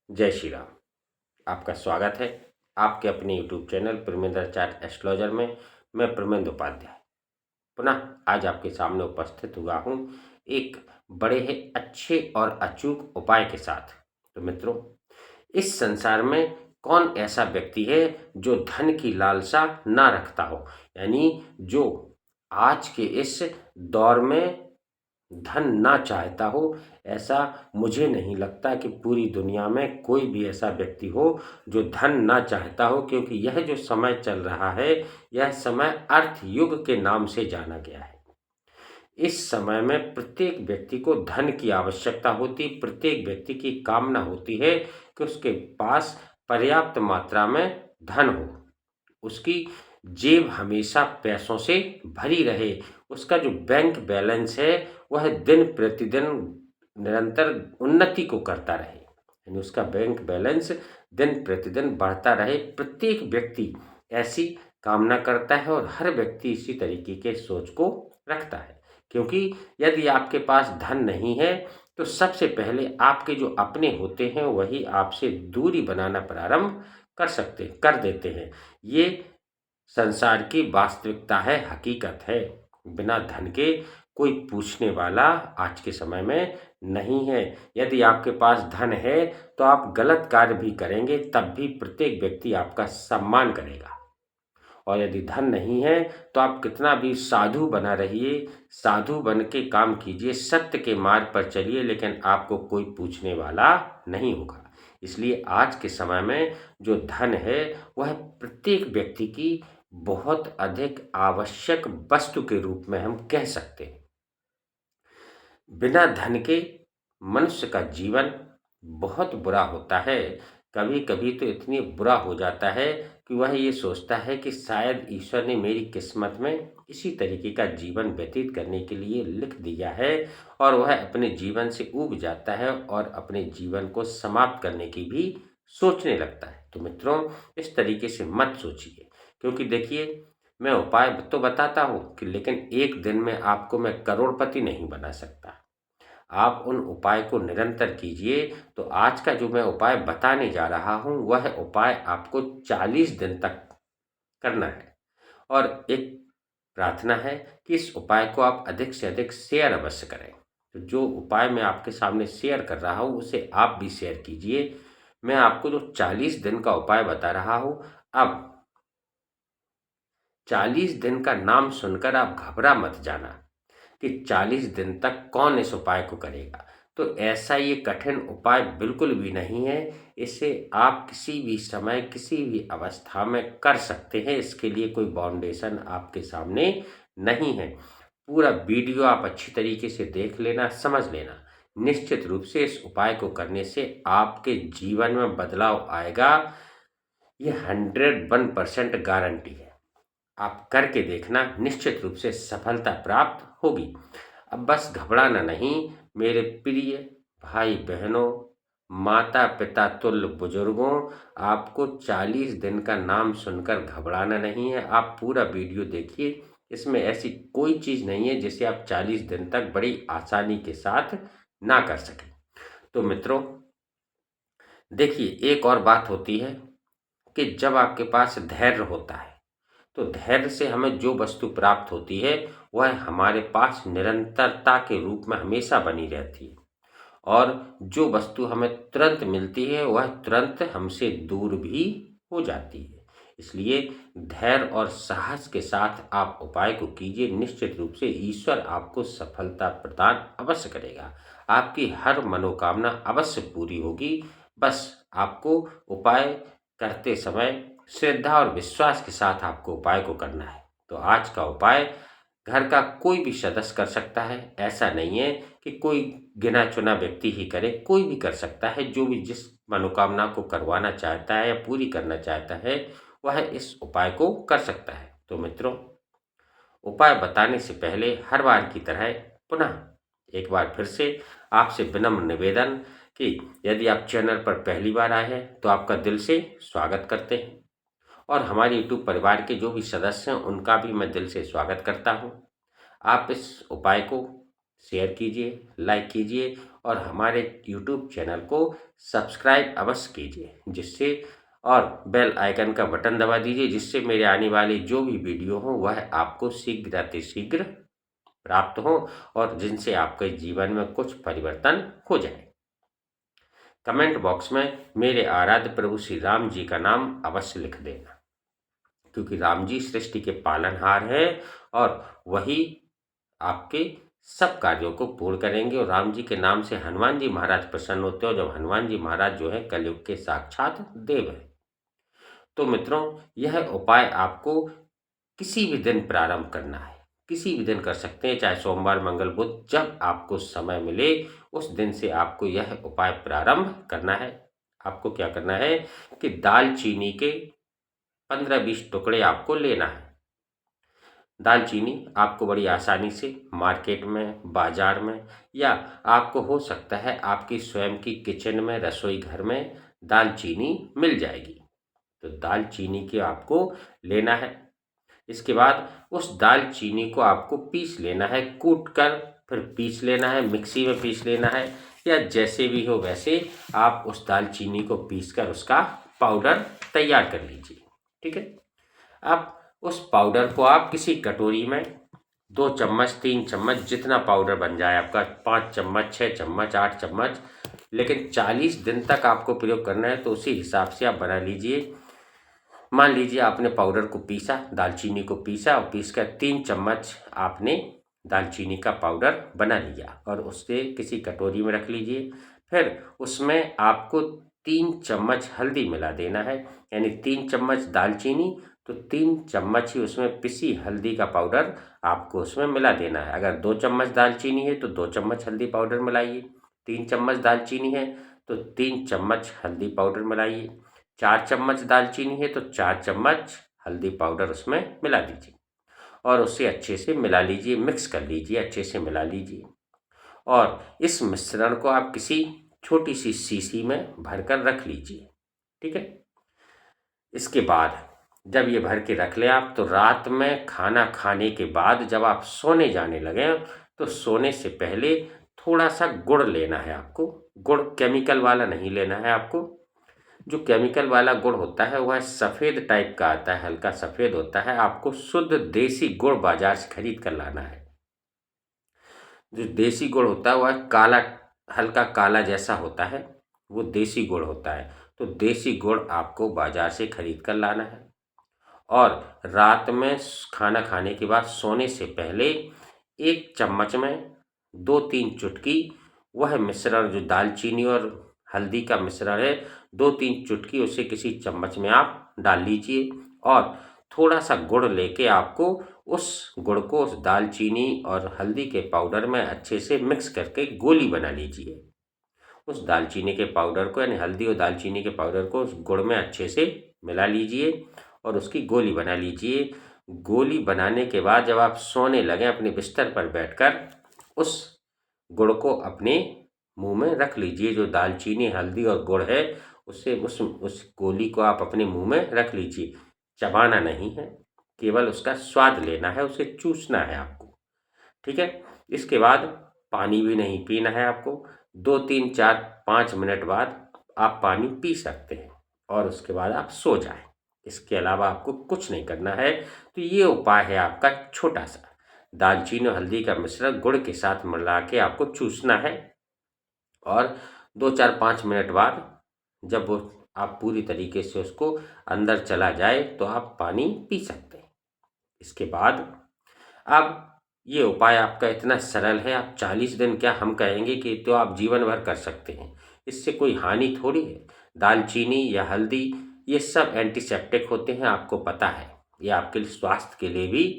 जय श्री राम। आपका स्वागत है आपके अपने YouTube channel Parmendra chart astrologer में। मैं परमेंद्र उपाध्याय पुनः आज आपके सामने उपस्थित हुआ हूँ एक बड़े ही अच्छे और अचूक उपाय के साथ। तो मित्रों, इस संसार में कौन ऐसा व्यक्ति है जो धन की लालसा ना रखता हो, यानी जो आज के इस दौर में धन ना चाहता हो। ऐसा मुझे नहीं लगता कि पूरी दुनिया में कोई भी ऐसा व्यक्ति हो जो धन ना चाहता हो, क्योंकि यह जो समय चल रहा है यह समय अर्थ युग के नाम से जाना गया है। इस समय में प्रत्येक व्यक्ति को धन की आवश्यकता होती, प्रत्येक व्यक्ति की कामना होती है कि उसके पास पर्याप्त मात्रा में धन हो, उसकी जेब हमेशा पैसों से भरी रहे, उसका जो बैंक बैलेंस है वह दिन प्रतिदिन निरंतर उन्नति को करता रहे, यानी उसका बैंक बैलेंस दिन प्रतिदिन बढ़ता रहे। प्रत्येक व्यक्ति ऐसी कामना करता है और हर व्यक्ति इसी तरीके के सोच को रखता है, क्योंकि यदि आपके पास धन नहीं है तो सबसे पहले आपके जो अपने होते हैं वही आपसे दूरी बनाना प्रारंभ कर देते हैं। ये संसार की वास्तविकता है, हकीकत है। बिना धन के कोई पूछने वाला आज के समय में नहीं है। यदि आपके पास धन है तो आप गलत कार्य भी करेंगे तब भी प्रत्येक व्यक्ति आपका सम्मान करेगा, और यदि धन नहीं है तो आप कितना भी साधु बना रहिए, साधु बन के काम कीजिए, सत्य के मार्ग पर चलिए, लेकिन आपको कोई पूछने वाला नहीं होगा। इसलिए आज के समय में जो धन है वह प्रत्येक व्यक्ति की बहुत अधिक आवश्यक वस्तु के रूप में हम कह सकते हैं। बिना धन के मनुष्य का जीवन बहुत बुरा होता है। कभी कभी तो इतनी बुरा हो जाता है कि वह ये सोचता है कि शायद ईश्वर ने मेरी किस्मत में इसी तरीके का जीवन व्यतीत करने के लिए लिख दिया है, और वह अपने जीवन से ऊब जाता है और अपने जीवन को समाप्त करने की भी सोचने लगता है। तो मित्रों, इस तरीके से मत सोचिए, क्योंकि देखिए, मैं उपाय तो बताता हूँ कि लेकिन एक दिन में आपको मैं करोड़पति नहीं बना सकता। आप उन उपाय को निरंतर कीजिए। तो आज का जो मैं उपाय बताने जा रहा हूँ वह उपाय आपको 40 दिन तक करना है, और एक प्रार्थना है कि इस उपाय को आप अधिक से अधिक शेयर अवश्य करें। तो जो उपाय मैं आपके सामने शेयर कर रहा हूँ उसे आप भी शेयर कीजिए। मैं आपको जो 40 दिन का उपाय बता रहा हूँ, अब 40 दिन का नाम सुनकर आप घबरा मत जाना कि 40 दिन तक कौन इस उपाय को करेगा। तो ऐसा ये कठिन उपाय बिल्कुल भी नहीं है। इसे आप किसी भी समय किसी भी अवस्था में कर सकते हैं। इसके लिए कोई बाउंडेशन आपके सामने नहीं है। पूरा वीडियो आप अच्छी तरीके से देख लेना, समझ लेना। निश्चित रूप से इस उपाय को करने से आपके जीवन में बदलाव आएगा। ये 101% गारंटी है। आप करके देखना, निश्चित रूप से सफलता प्राप्त होगी। अब बस घबराना नहीं मेरे प्रिय भाई बहनों, माता पिता तुल्य बुजुर्गों। आपको 40 दिन का नाम सुनकर घबराना नहीं है। आप पूरा वीडियो देखिए, इसमें ऐसी कोई चीज़ नहीं है जिसे आप 40 दिन तक बड़ी आसानी के साथ ना कर सकें। तो मित्रों, देखिए, एक और बात होती है कि जब आपके पास धैर्य होता है तो धैर्य से हमें जो वस्तु प्राप्त होती है वह हमारे पास निरंतरता के रूप में हमेशा बनी रहती है, और जो वस्तु हमें तुरंत मिलती है वह तुरंत हमसे दूर भी हो जाती है। इसलिए धैर्य और साहस के साथ आप उपाय को कीजिए। निश्चित रूप से ईश्वर आपको सफलता प्रदान अवश्य करेगा। आपकी हर मनोकामना अवश्य पूरी होगी। बस आपको उपाय करते समय श्रद्धा और विश्वास के साथ आपको उपाय को करना है। तो आज का उपाय घर का कोई भी सदस्य कर सकता है। ऐसा नहीं है कि कोई गिना चुना व्यक्ति ही करे, कोई भी कर सकता है। जो भी जिस मनोकामना को करवाना चाहता है या पूरी करना चाहता है वह इस उपाय को कर सकता है। तो मित्रों, उपाय बताने से पहले हर बार की तरह पुनः एक बार फिर से आपसे विनम्र निवेदन कि यदि आप चैनल पर पहली बार आए हैं तो आपका दिल से स्वागत करते हैं, और हमारे यूट्यूब परिवार के जो भी सदस्य हैं उनका भी मैं दिल से स्वागत करता हूं। आप इस उपाय को शेयर कीजिए, लाइक कीजिए और हमारे यूट्यूब चैनल को सब्सक्राइब अवश्य कीजिए, जिससे और बेल आइकन का बटन दबा दीजिए, जिससे मेरे आने वाली जो भी वीडियो हो वह आपको शीघ्र प्राप्त हो और जिनसे आपके जीवन में कुछ परिवर्तन हो जाए। कमेंट बॉक्स में मेरे आराध्य प्रभु श्री राम जी का नाम अवश्य लिख देना, क्योंकि राम जी सृष्टि के पालनहार हैं और वही आपके सब कार्यों को पूर्ण करेंगे। और राम जी के नाम से हनुमान जी महाराज प्रसन्न होते हो, जब हनुमान जी महाराज जो है कलयुग के साक्षात देव है। तो मित्रों, यह उपाय आपको किसी भी दिन प्रारंभ करना है, किसी भी दिन कर सकते हैं, चाहे सोमवार, मंगल, बुध, जब आपको समय मिले उस दिन से आपको यह उपाय प्रारंभ करना है। आपको क्या करना है कि दालचीनी के 15-20 टुकड़े आपको लेना है। दालचीनी आपको बड़ी आसानी से मार्केट में, बाजार में, या आपको हो सकता है आपकी स्वयं की किचन में, रसोई घर में दालचीनी मिल जाएगी। तो दालचीनी के आपको लेना है। इसके बाद उस दालचीनी को आपको पीस लेना है, कूट कर फिर पीस लेना है, मिक्सी में पीस लेना है, या जैसे भी हो वैसे आप उस दालचीनी को पीस कर उसका पाउडर तैयार कर लीजिए। ठीक है। अब उस पाउडर को आप किसी कटोरी में 2 चम्मच, 3 चम्मच, जितना पाउडर बन जाए आपका, 5 चम्मच, 6 चम्मच, 8 चम्मच, लेकिन 40 दिन तक आपको प्रयोग करना है, तो उसी हिसाब से आप बना लीजिए। मान लीजिए आपने पाउडर को पीसा, दालचीनी को पीसा और पीस कर 3 चम्मच आपने दालचीनी का पाउडर बना लिया और उससे किसी कटोरी में रख लीजिए। फिर उसमें आपको 3 चम्मच हल्दी मिला देना है, यानी 3 चम्मच दालचीनी तो 3 चम्मच ही उसमें पिसी हल्दी का पाउडर आपको उसमें मिला देना है। अगर 2 चम्मच दालचीनी है तो 2 चम्मच हल्दी पाउडर मिलाइए, 3 चम्मच दालचीनी है तो 3 चम्मच हल्दी पाउडर मिलाइए, 4 चम्मच दालचीनी है तो 4 चम्मच हल्दी पाउडर उसमें मिला दीजिए और उसे अच्छे से मिला लीजिए, मिक्स कर लीजिए, अच्छे से मिला लीजिए। और इस मिश्रण को आप किसी छोटी सी शीशी में भरकर रख लीजिए। ठीक है। इसके बाद जब ये भर के रख लें आप, तो रात में खाना खाने के बाद जब आप सोने जाने लगे तो सोने से पहले थोड़ा सा गुड़ लेना है आपको। गुड़ केमिकल वाला नहीं लेना है आपको। जो केमिकल वाला गुड़ होता है वह सफ़ेद टाइप का आता है, हल्का सफ़ेद होता है। आपको शुद्ध देसी गुड़ बाजार से खरीद कर लाना है। जो देसी गुड़ होता है वह काला, हल्का काला जैसा होता है, वो देसी गुड़ होता है। तो देसी गुड़ आपको बाजार से खरीद कर लाना है और रात में खाना खाने के बाद सोने से पहले 1 चम्मच में 2-3 चुटकी वह मिश्रण, जो दालचीनी और हल्दी का मिश्रण है, 2-3 चुटकी उसे किसी चम्मच में आप डाल लीजिए और थोड़ा सा गुड़ लेके आपको उस गुड़ को उस दालचीनी और हल्दी के पाउडर में अच्छे से मिक्स करके गोली बना लीजिए। उस दालचीनी के पाउडर को, यानी हल्दी और दालचीनी के पाउडर को उस गुड़ में अच्छे से मिला लीजिए और उसकी गोली बना लीजिए। गोली बनाने के बाद जब आप सोने लगें अपने बिस्तर पर बैठकर उस गुड़ को अपने मुंह में रख लीजिए। जो दालचीनी, हल्दी और गुड़ है उससे उस गोली को आप अपने मुंह में रख लीजिए। चबाना नहीं है, केवल उसका स्वाद लेना है, उसे चूसना है आपको। ठीक है। इसके बाद पानी भी नहीं पीना है आपको। 2-3-4-5 मिनट बाद आप पानी पी सकते हैं और उसके बाद आप सो जाएं। इसके अलावा आपको कुछ नहीं करना है। तो ये उपाय है आपका छोटा सा। दालचीनी और हल्दी का मिश्रण गुड़ के साथ मिला के आपको चूसना है और 2-4-5 मिनट बाद जब वो आप पूरी तरीके से उसको अंदर चला जाए तो आप पानी पी सकते हैं। इसके बाद अब ये उपाय आपका इतना सरल है, आप 40 दिन क्या, हम कहेंगे कि तो आप जीवन भर कर सकते हैं। इससे कोई हानि थोड़ी है। दालचीनी या हल्दी ये सब एंटीसेप्टिक होते हैं, आपको पता है। ये आपके लिए, स्वास्थ्य के लिए भी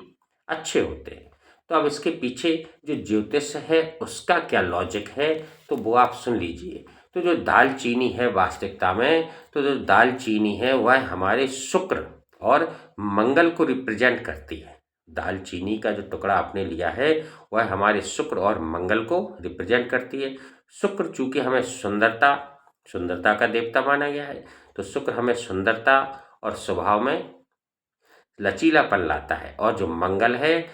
अच्छे होते हैं। तो अब इसके पीछे जो ज्योतिष है उसका क्या लॉजिक है, तो वो आप सुन लीजिए। तो जो दालचीनी है वास्तविकता में, तो जो दालचीनी है वह हमारे शुक्र और मंगल को रिप्रेजेंट करती है। दालचीनी का जो टुकड़ा आपने लिया है वह हमारे शुक्र और मंगल को रिप्रेजेंट करती है। शुक्र चूंकि हमें सुंदरता का देवता माना गया है, तो शुक्र हमें सुंदरता और स्वभाव में लचीलापन लाता है। और जो मंगल है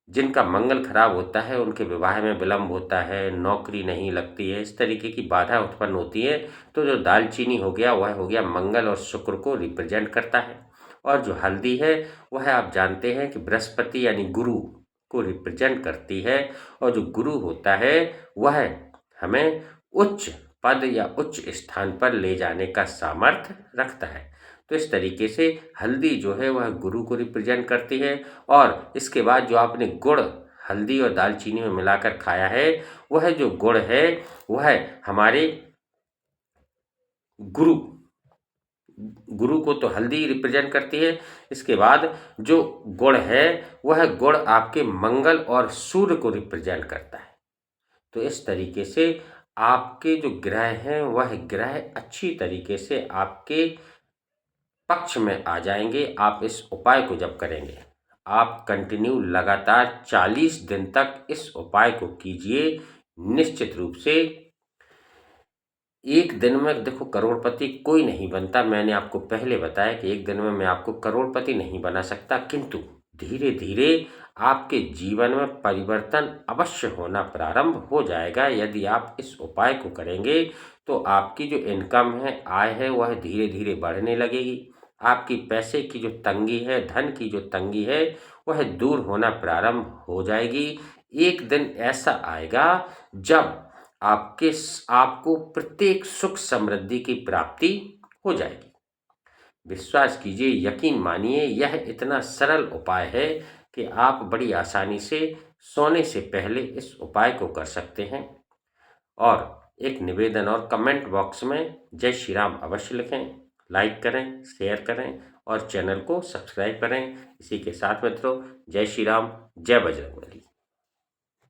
जिनका मंगल खराब होता है उनके विवाह में विलंब होता है, नौकरी नहीं लगती है, इस तरीके की बाधा उत्पन्न होती है। तो जो दालचीनी हो गया वह हो गया मंगल और शुक्र को रिप्रेजेंट करता है। और जो हल्दी है वह आप जानते हैं कि बृहस्पति यानी गुरु को रिप्रेजेंट करती है। और जो गुरु होता है वह हमें उच्च पद या उच्च स्थान पर ले जाने का सामर्थ्य रखता है। तो इस तरीके से हल्दी जो है वह गुरु को रिप्रेजेंट करती है। और इसके बाद जो आपने गुड़ हल्दी और दालचीनी में मिलाकर खाया है, वह जो गुड़ है वह हमारे गुरु गुरु को तो हल्दी रिप्रेजेंट करती है। इसके बाद जो गुड़ है वह गुड़ आपके मंगल और सूर्य को रिप्रेजेंट करता है। तो इस तरीके से आपके जो ग्रह हैं वह ग्रह अच्छी तरीके से आपके पक्ष में आ जाएंगे आप इस उपाय को जब करेंगे। आप कंटिन्यू लगातार 40 दिन तक इस उपाय को कीजिए। निश्चित रूप से एक दिन में देखो करोड़पति कोई नहीं बनता। मैंने आपको पहले बताया कि एक दिन में मैं आपको करोड़पति नहीं बना सकता, किंतु धीरे धीरे आपके जीवन में परिवर्तन अवश्य होना प्रारंभ हो जाएगा। यदि आप इस उपाय को करेंगे तो आपकी जो इनकम है, आय है, वह धीरे धीरे बढ़ने लगेगी। आपकी पैसे की जो तंगी है, धन की जो तंगी है, वह दूर होना प्रारंभ हो जाएगी। एक दिन ऐसा आएगा जब आपको प्रत्येक सुख समृद्धि की प्राप्ति हो जाएगी। विश्वास कीजिए, यकीन मानिए, यह इतना सरल उपाय है कि आप बड़ी आसानी से सोने से पहले इस उपाय को कर सकते हैं। और एक निवेदन और कमेंट बॉक्स में जय श्री राम अवश्य लिखें, लाइक करें, शेयर करें और चैनल को सब्सक्राइब करें। इसी के साथ मित्रों, जय श्री राम, जय बजरंगबली।